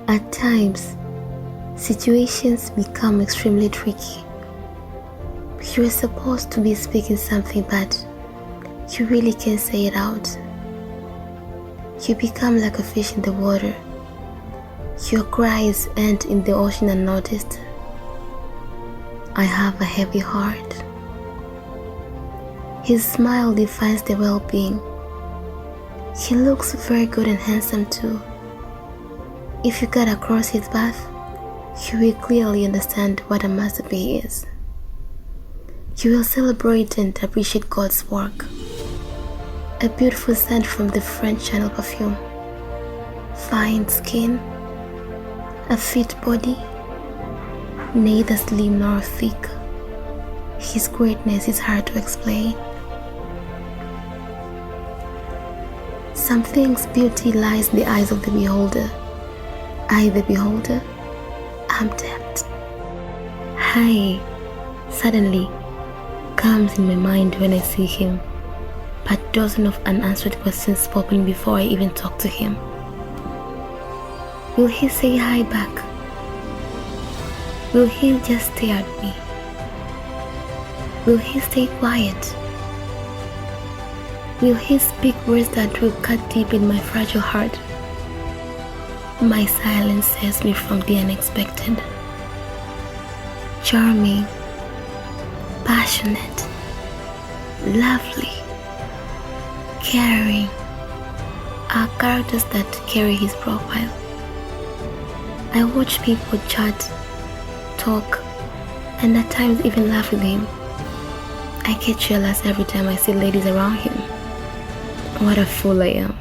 At times, situations become extremely tricky. You are supposed to be speaking something, but you really can't say it out. You become like a fish in the water. Your cries end in the ocean unnoticed. I have a heavy heart. His smile defines the well-being. He looks very good and handsome too. If you get across his path, you will clearly understand what a masterpiece is. You will celebrate and appreciate God's work. A beautiful scent from the French Chanel perfume. Fine skin. A fit body. Neither slim nor thick. His greatness is hard to explain. Some things beauty lies in the eyes of the beholder. I, the beholder, am tempted. Hi, suddenly comes in my mind when I see him, but dozens of unanswered questions popping before I even talk to him. Will he say hi back? Will he just stare at me? Will he stay quiet? Will he speak words that will cut deep in my fragile heart? My silence saves me from the unexpected. Charming, passionate, lovely, caring are characters that carry his profile. I watch people chat, talk, and at times even laugh with him. I get jealous every time I see ladies around him. What a fool I am.